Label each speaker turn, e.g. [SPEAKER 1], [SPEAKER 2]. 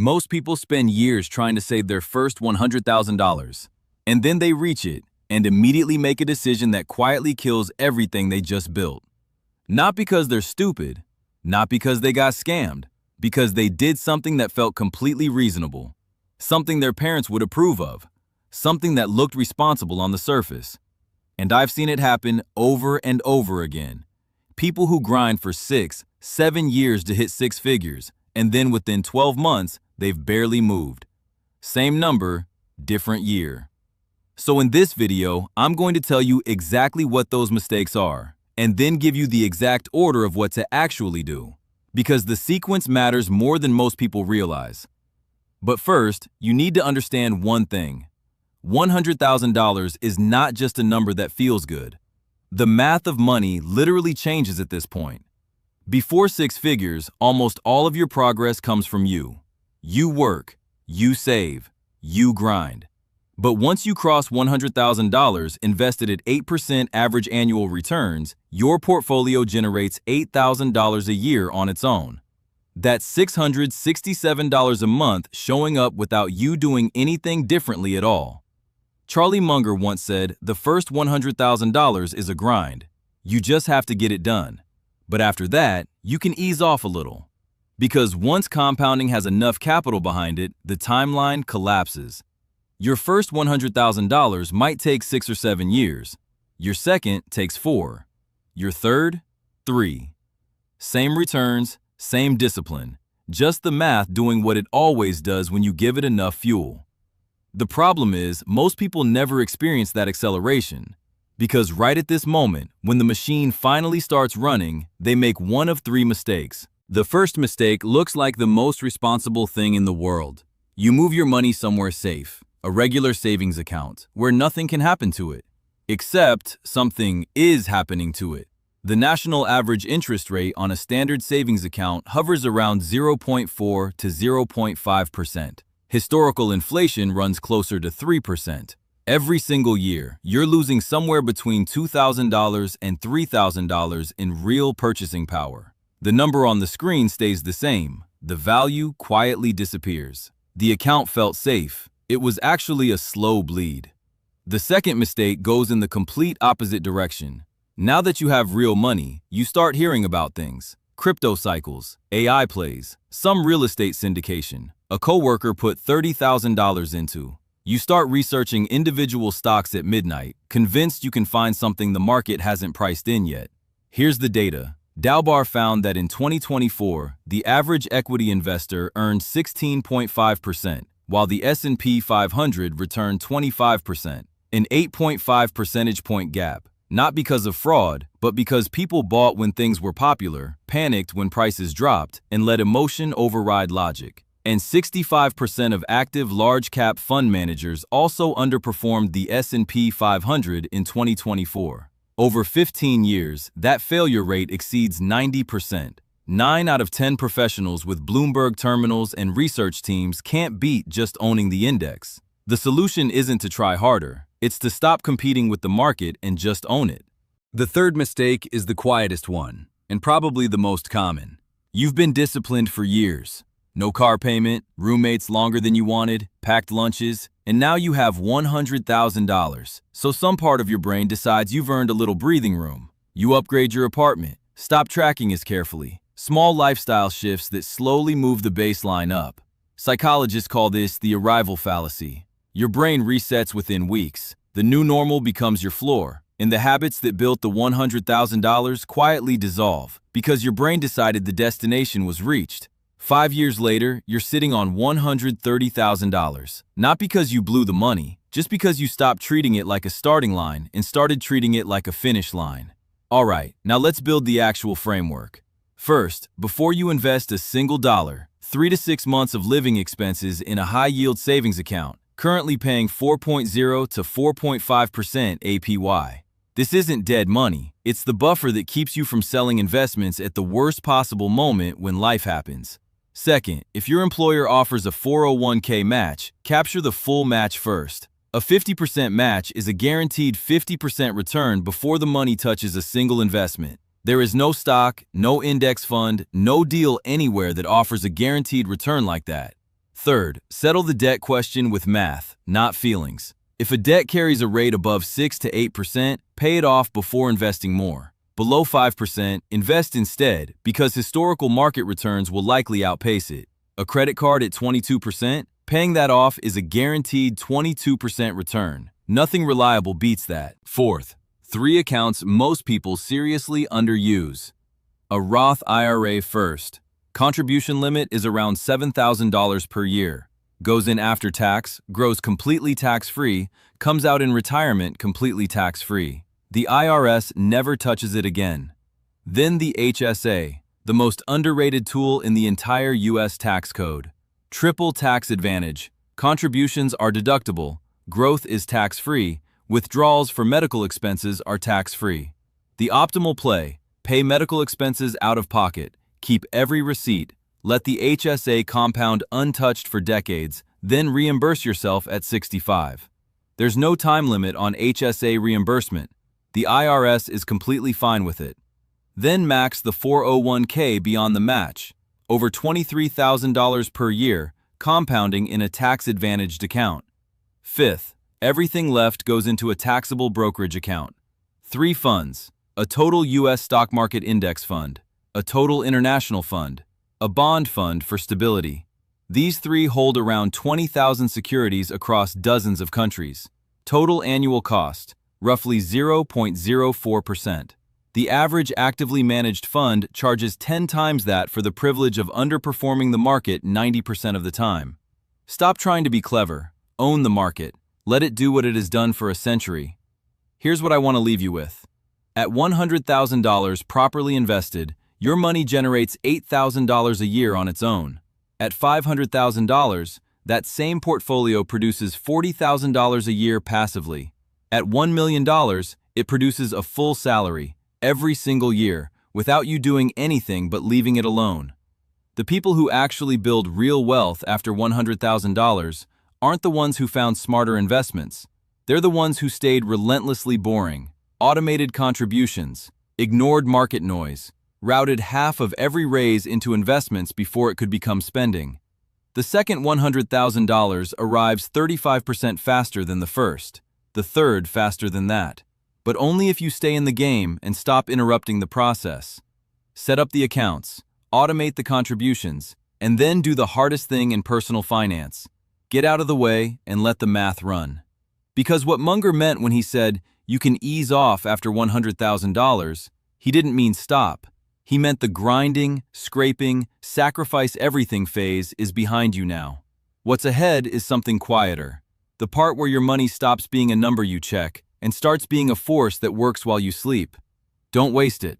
[SPEAKER 1] Most people spend years trying to save their first $100,000, and then they reach it and immediately make a decision that quietly kills everything they just built. Not because they're stupid, not because they got scammed, because they did something that felt completely reasonable, something their parents would approve of, something that looked responsible on the surface. And I've seen it happen over and over again. People who grind for 6, 7 years to hit 6 figures, and then within 12 months, they've barely moved. Same number, different year. So in this video, I'm going to tell you exactly what those mistakes are, and then give you the exact order of what to actually do, because the sequence matters more than most people realize. But first, you need to understand one thing. $100,000 is not just a number that feels good. The math of money literally changes at this point. Before 6 figures, almost all of your progress comes from you. You work, you save, you grind. But once you cross $100,000 invested at 8% average annual returns, your portfolio generates $8,000 a year on its own. That's $667 a month showing up without you doing anything differently at all. Charlie Munger once said, "The first $100,000 is a grind. You just have to get it done. But after that, you can ease off a little." Because once compounding has enough capital behind it, the timeline collapses. Your first $100,000 might take 6 or 7 years. Your second takes 4. Your third, 3. Same returns, same discipline. Just the math doing what it always does when you give it enough fuel. The problem is, most people never experience that acceleration. Because right at this moment, when the machine finally starts running, they make one of 3 mistakes. The first mistake looks like the most responsible thing in the world. You move your money somewhere safe, a regular savings account, where nothing can happen to it. Except something is happening to it. The national average interest rate on a standard savings account hovers around 0.4 to 0.5%. Historical inflation runs closer to 3%. Every single year, you're losing somewhere between $2,000 and $3,000 in real purchasing power. The number on the screen stays the same. The value quietly disappears. The account felt safe. It was actually a slow bleed. The second mistake goes in the complete opposite direction. Now that you have real money, you start hearing about things. Crypto cycles, AI plays, some real estate syndication. A coworker put $30,000 into. You start researching individual stocks at midnight, convinced you can find something the market hasn't priced in yet. Here's the data. Dalbar found that in 2024, the average equity investor earned 16.5%, while the S&P 500 returned 25%, an 8.5 percentage point gap. Not because of fraud, but because people bought when things were popular, panicked when prices dropped, and let emotion override logic. And 65% of active large-cap fund managers also underperformed the S&P 500 in 2024. Over 15 years, that failure rate exceeds 90%. 9 out of 10 professionals with Bloomberg terminals and research teams can't beat just owning the index. The solution isn't to try harder. It's to stop competing with the market and just own it. The third mistake is the quietest one, and probably the most common. You've been disciplined for years. No car payment, roommates longer than you wanted, packed lunches, and now you have $100,000. So some part of your brain decides you've earned a little breathing room. You upgrade your apartment, stop tracking as carefully. Small lifestyle shifts that slowly move the baseline up. Psychologists call this the arrival fallacy. Your brain resets within weeks. The new normal becomes your floor, and the habits that built the $100,000 quietly dissolve because your brain decided the destination was reached. 5 years later, you're sitting on $130,000. Not because you blew the money, just because you stopped treating it like a starting line and started treating it like a finish line. All right, now let's build the actual framework. First, before you invest a single dollar, 3 to 6 months of living expenses in a high-yield savings account, currently paying 4.0 to 4.5% APY. This isn't dead money. It's the buffer that keeps you from selling investments at the worst possible moment when life happens. Second, if your employer offers a 401k match, capture the full match first. A 50% match is a guaranteed 50% return before the money touches a single investment. There is no stock, no index fund, no deal anywhere that offers a guaranteed return like that. Third, settle the debt question with math, not feelings. If a debt carries a rate above 6 to 8%, pay it off before investing more. Below 5%, invest instead, because historical market returns will likely outpace it. A credit card at 22%, paying that off is a guaranteed 22% return. Nothing reliable beats that. Fourth, 3 accounts most people seriously underuse. A Roth IRA first. Contribution limit is around $7,000 per year. Goes in after tax, grows completely tax-free, comes out in retirement completely tax-free. The IRS never touches it again. Then the HSA, the most underrated tool in the entire U.S. tax code. Triple tax advantage. Contributions are deductible, growth is tax-free, withdrawals for medical expenses are tax-free. The optimal play: pay medical expenses out of pocket, keep every receipt, let the HSA compound untouched for decades, then reimburse yourself at 65. There's no time limit on HSA reimbursement. The IRS is completely fine with it. Then max the 401k beyond the match, over $23,000 per year, compounding in a tax-advantaged account. Fifth, everything left goes into a taxable brokerage account. 3 funds: a total U.S. stock market index fund, a total international fund, a bond fund for stability. These 3 hold around 20,000 securities across dozens of countries. Total annual cost, roughly 0.04%. The average actively managed fund charges 10 times that for the privilege of underperforming the market 90% of the time. Stop trying to be clever. Own the market. Let it do what it has done for a century. Here's what I want to leave you with. At $100,000 properly invested, your money generates $8,000 a year on its own. At $500,000, that same portfolio produces $40,000 a year passively. At $1 million, it produces a full salary every single year without you doing anything but leaving it alone. The people who actually build real wealth after $100,000 aren't the ones who found smarter investments. They're the ones who stayed relentlessly boring, automated contributions, ignored market noise, routed half of every raise into investments before it could become spending. The second $100,000 arrives 35% faster than the first, the third faster than that. But only if you stay in the game and stop interrupting the process. Set up the accounts, automate the contributions, and then do the hardest thing in personal finance. Get out of the way and let the math run. Because what Munger meant when he said, you can ease off after $100,000, he didn't mean stop. He meant the grinding, scraping, sacrifice everything phase is behind you now. What's ahead is something quieter. The part where your money stops being a number you check and starts being a force that works while you sleep. Don't waste it.